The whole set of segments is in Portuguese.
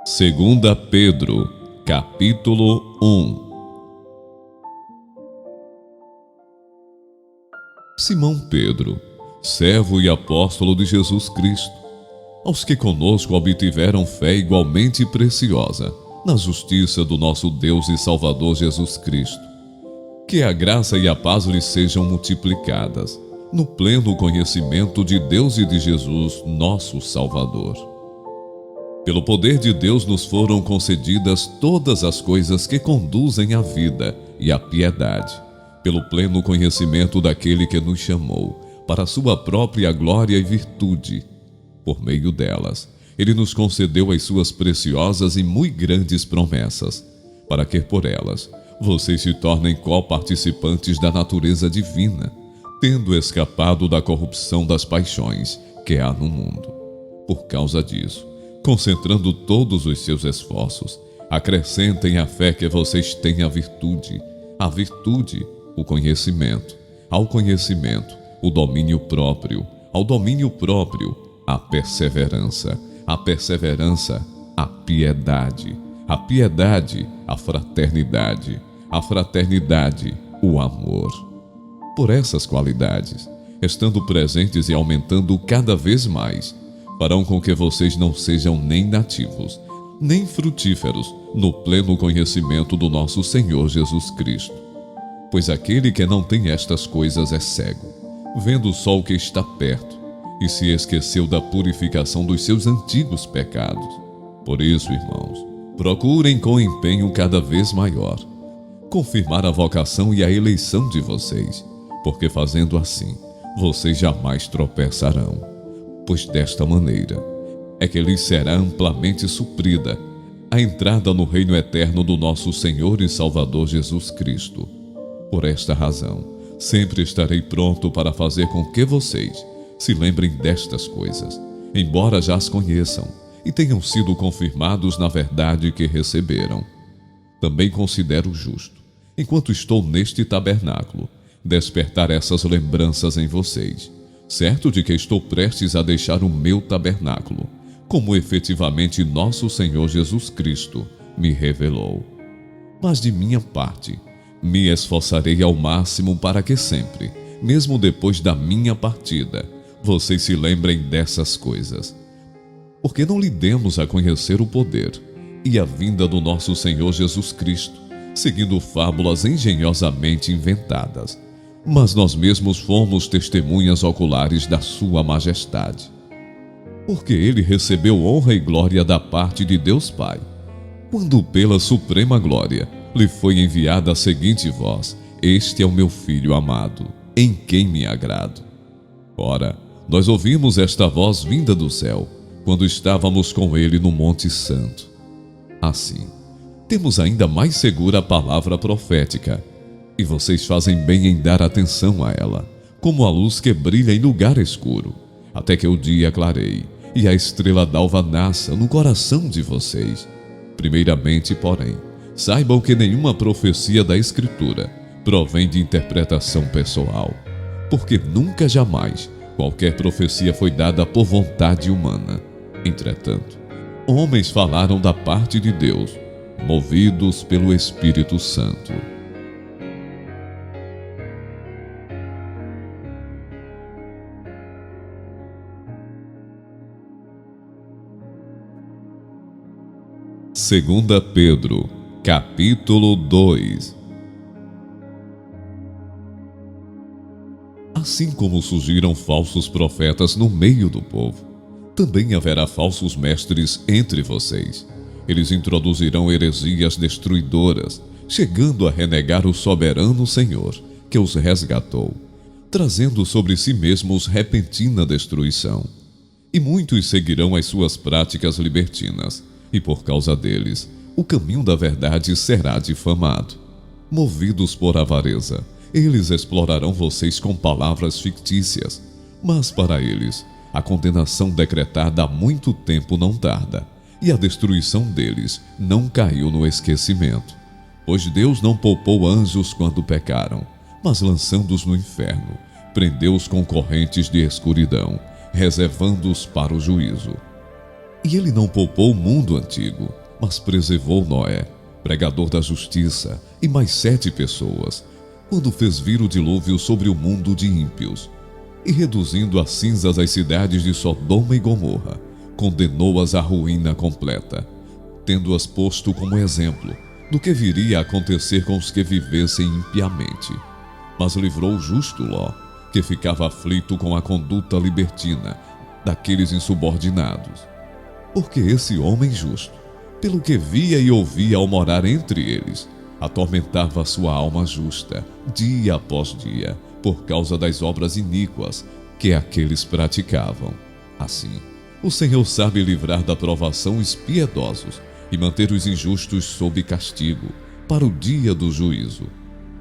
Segunda Pedro, capítulo 1. Simão Pedro, servo e apóstolo de Jesus Cristo, aos que conosco obtiveram fé igualmente preciosa na justiça do nosso Deus e Salvador Jesus Cristo, que a graça e a paz lhes sejam multiplicadas no pleno conhecimento de Deus e de Jesus, nosso Salvador. Pelo poder de Deus nos foram concedidas todas as coisas que conduzem à vida e à piedade, pelo pleno conhecimento daquele que nos chamou para a sua própria glória e virtude. Por meio delas, ele nos concedeu as suas preciosas e muito grandes promessas, para que por elas vocês se tornem co-participantes da natureza divina, tendo escapado da corrupção das paixões que há no mundo. Por causa disso, concentrando todos os seus esforços, acrescentem à fé que vocês têm a virtude, o conhecimento, ao conhecimento, o domínio próprio, ao domínio próprio, a perseverança, a piedade, a fraternidade, o amor. Por essas qualidades, estando presentes e aumentando cada vez mais, farão com que vocês não sejam nem nativos, nem frutíferos no pleno conhecimento do nosso Senhor Jesus Cristo. Pois aquele que não tem estas coisas é cego, vendo só o que está perto, e se esqueceu da purificação dos seus antigos pecados. Por isso, irmãos, procurem com empenho cada vez maior confirmar a vocação e a eleição de vocês, porque fazendo assim, vocês jamais tropeçarão. Pois desta maneira é que lhes será amplamente suprida a entrada no reino eterno do nosso Senhor e Salvador Jesus Cristo. Por esta razão, sempre estarei pronto para fazer com que vocês se lembrem destas coisas, embora já as conheçam e tenham sido confirmados na verdade que receberam. Também considero justo, enquanto estou neste tabernáculo, despertar essas lembranças em vocês, certo de que estou prestes a deixar o meu tabernáculo, como efetivamente nosso Senhor Jesus Cristo me revelou. Mas de minha parte, me esforçarei ao máximo para que sempre, mesmo depois da minha partida, vocês se lembrem dessas coisas. Porque não lhe demos a conhecer o poder e a vinda do nosso Senhor Jesus Cristo, seguindo fábulas engenhosamente inventadas, mas nós mesmos fomos testemunhas oculares da sua majestade. Porque ele recebeu honra e glória da parte de Deus Pai, quando pela suprema glória lhe foi enviada a seguinte voz: Este é o meu Filho amado, em quem me agrado. Ora, nós ouvimos esta voz vinda do céu, quando estávamos com ele no Monte Santo. Assim, temos ainda mais segura a palavra profética, e vocês fazem bem em dar atenção a ela, como a luz que brilha em lugar escuro, até que o dia clareie e a estrela d'alva nasça no coração de vocês. Primeiramente, porém, saibam que nenhuma profecia da Escritura provém de interpretação pessoal, porque nunca jamais qualquer profecia foi dada por vontade humana. Entretanto, homens falaram da parte de Deus, movidos pelo Espírito Santo. Segunda Pedro, capítulo 2. Assim como surgiram falsos profetas no meio do povo, também haverá falsos mestres entre vocês. Eles introduzirão heresias destruidoras, chegando a renegar o soberano Senhor, que os resgatou, trazendo sobre si mesmos repentina destruição. E muitos seguirão as suas práticas libertinas, e por causa deles, o caminho da verdade será difamado. Movidos por avareza, eles explorarão vocês com palavras fictícias, mas para eles, a condenação decretada há muito tempo não tarda, e a destruição deles não caiu no esquecimento. Pois Deus não poupou anjos quando pecaram, mas lançando-os no inferno, prendeu-os com correntes de escuridão, reservando-os para o juízo. E ele não poupou o mundo antigo, mas preservou Noé, pregador da justiça, e mais 7 pessoas, quando fez vir o dilúvio sobre o mundo de ímpios. E reduzindo a cinzas as cidades de Sodoma e Gomorra, condenou-as à ruína completa, tendo-as posto como exemplo do que viria a acontecer com os que vivessem impiamente. Mas livrou o justo Ló, que ficava aflito com a conduta libertina daqueles insubordinados. Porque esse homem justo, pelo que via e ouvia ao morar entre eles, atormentava sua alma justa, dia após dia, por causa das obras iníquas que aqueles praticavam. Assim, o Senhor sabe livrar da provação os piedosos e manter os injustos sob castigo, para o dia do juízo,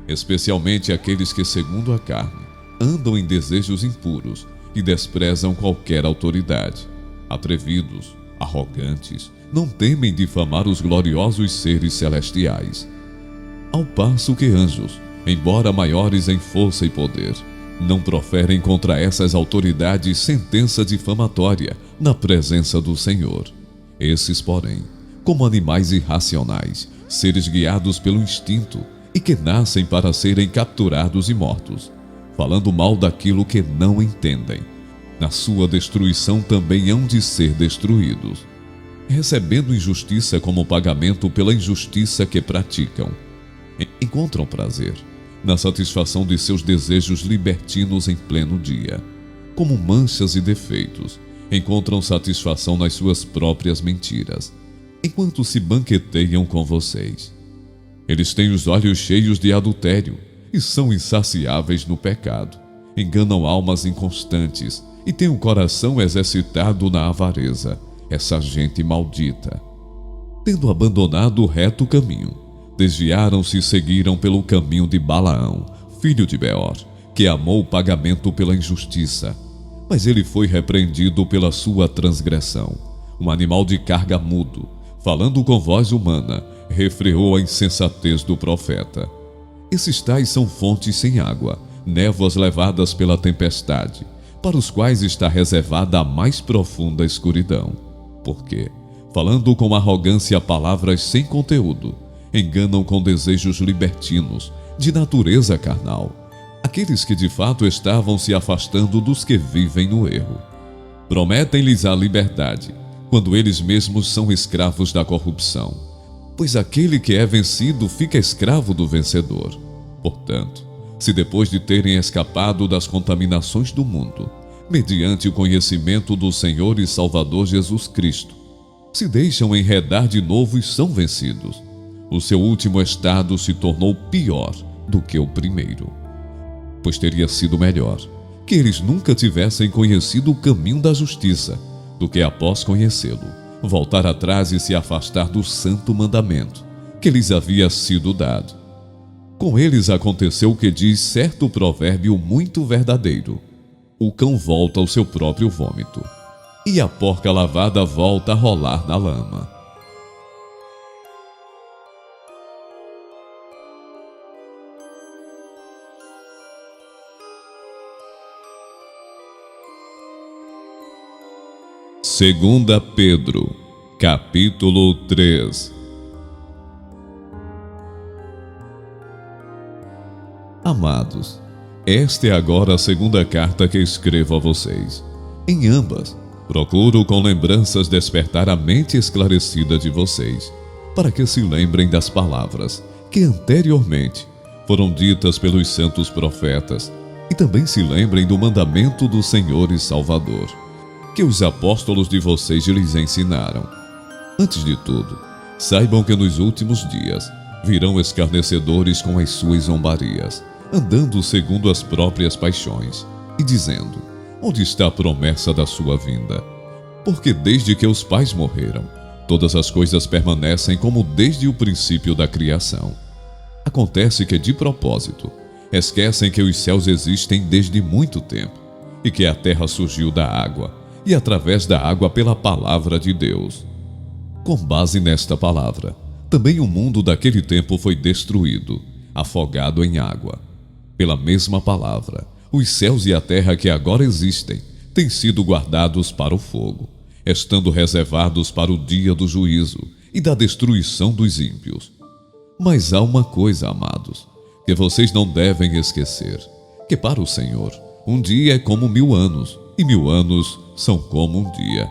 especialmente aqueles que, segundo a carne, andam em desejos impuros e desprezam qualquer autoridade, atrevidos, arrogantes, não temem difamar os gloriosos seres celestiais. Ao passo que anjos, embora maiores em força e poder, não proferem contra essas autoridades sentença difamatória na presença do Senhor. Esses, porém, como animais irracionais, seres guiados pelo instinto e que nascem para serem capturados e mortos, falando mal daquilo que não entendem, na sua destruição também hão de ser destruídos, recebendo injustiça como pagamento pela injustiça que praticam. Encontram prazer na satisfação de seus desejos libertinos em pleno dia. Como manchas e defeitos, encontram satisfação nas suas próprias mentiras, enquanto se banqueteiam com vocês. Eles têm os olhos cheios de adultério e são insaciáveis no pecado. Enganam almas inconstantes e têm o coração exercitado na avareza, essa gente maldita. Tendo abandonado o reto caminho, desviaram-se e seguiram pelo caminho de Balaão, filho de Beor, que amou o pagamento pela injustiça. Mas ele foi repreendido pela sua transgressão. Um animal de carga mudo, falando com voz humana, refreou a insensatez do profeta. Esses tais são fontes sem água, névoas levadas pela tempestade, para os quais está reservada a mais profunda escuridão. Porque, falando com arrogância palavras sem conteúdo, enganam com desejos libertinos, de natureza carnal, aqueles que de fato estavam se afastando dos que vivem no erro. Prometem-lhes a liberdade, quando eles mesmos são escravos da corrupção, pois aquele que é vencido fica escravo do vencedor. Portanto, se depois de terem escapado das contaminações do mundo, mediante o conhecimento do Senhor e Salvador Jesus Cristo, se deixam enredar de novo e são vencidos, o seu último estado se tornou pior do que o primeiro. Pois teria sido melhor que eles nunca tivessem conhecido o caminho da justiça, do que após conhecê-lo, voltar atrás e se afastar do santo mandamento que lhes havia sido dado. Com eles aconteceu o que diz certo provérbio muito verdadeiro: o cão volta ao seu próprio vômito, e a porca lavada volta a rolar na lama. Segunda Pedro, capítulo 3. Amados, esta é agora a segunda carta que escrevo a vocês. Em ambas, procuro com lembranças despertar a mente esclarecida de vocês, para que se lembrem das palavras que anteriormente foram ditas pelos santos profetas, e também se lembrem do mandamento do Senhor e Salvador, que os apóstolos de vocês lhes ensinaram. Antes de tudo, saibam que nos últimos dias virão escarnecedores com as suas zombarias, andando segundo as próprias paixões, e dizendo: onde está a promessa da sua vinda? Porque desde que os pais morreram, todas as coisas permanecem como desde o princípio da criação. Acontece que, de propósito, esquecem que os céus existem desde muito tempo, e que a terra surgiu da água, e através da água pela palavra de Deus. Com base nesta palavra, também o mundo daquele tempo foi destruído, afogado em água. Pela mesma palavra, os céus e a terra que agora existem têm sido guardados para o fogo, estando reservados para o dia do juízo e da destruição dos ímpios. Mas há uma coisa, amados, que vocês não devem esquecer, que para o Senhor, um dia é como 1000 anos, e 1000 anos são como um dia.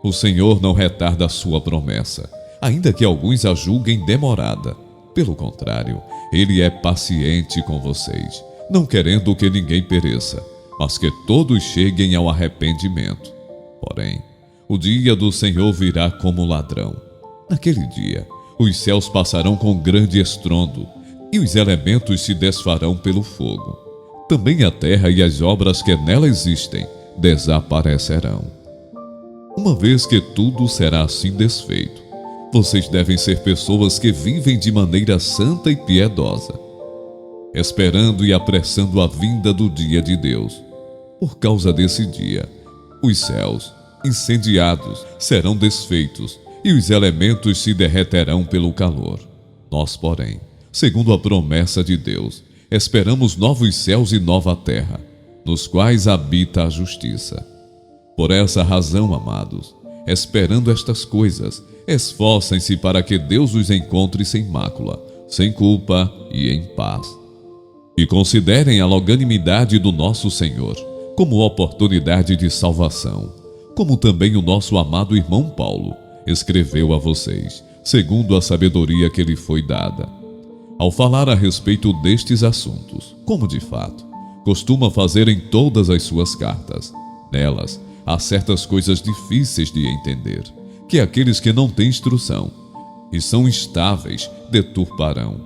O Senhor não retarda a sua promessa, ainda que alguns a julguem demorada. Pelo contrário, Ele é paciente com vocês, não querendo que ninguém pereça, mas que todos cheguem ao arrependimento. Porém, o dia do Senhor virá como ladrão. Naquele dia, os céus passarão com grande estrondo, e os elementos se desfarão pelo fogo. Também a terra e as obras que nela existem desaparecerão. Uma vez que tudo será assim desfeito, vocês devem ser pessoas que vivem de maneira santa e piedosa, esperando e apressando a vinda do dia de Deus. Por causa desse dia, os céus, incendiados, serão desfeitos, e os elementos se derreterão pelo calor. Nós, porém, segundo a promessa de Deus, esperamos novos céus e nova terra, nos quais habita a justiça. Por essa razão, amados, esperando estas coisas, esforcem-se para que Deus os encontre sem mácula, sem culpa e em paz. E considerem a longanimidade do nosso Senhor como oportunidade de salvação, como também o nosso amado irmão Paulo escreveu a vocês, segundo a sabedoria que lhe foi dada. Ao falar a respeito destes assuntos, como de fato costuma fazer em todas as suas cartas, nelas há certas coisas difíceis de entender, que aqueles que não têm instrução e são instáveis deturparão,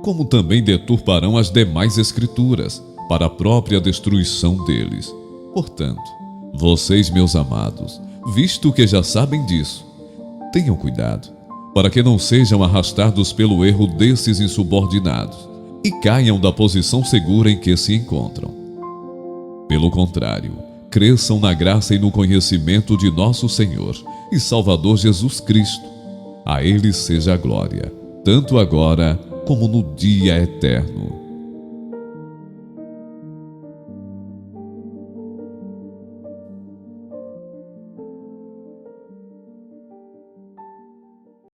como também deturparão as demais escrituras, para a própria destruição deles. Portanto, vocês, meus amados, visto que já sabem disso, tenham cuidado, para que não sejam arrastados pelo erro desses insubordinados e caiam da posição segura em que se encontram. Pelo contrário, cresçam na graça e no conhecimento de nosso Senhor e Salvador Jesus Cristo. A Ele seja a glória, tanto agora como no dia eterno.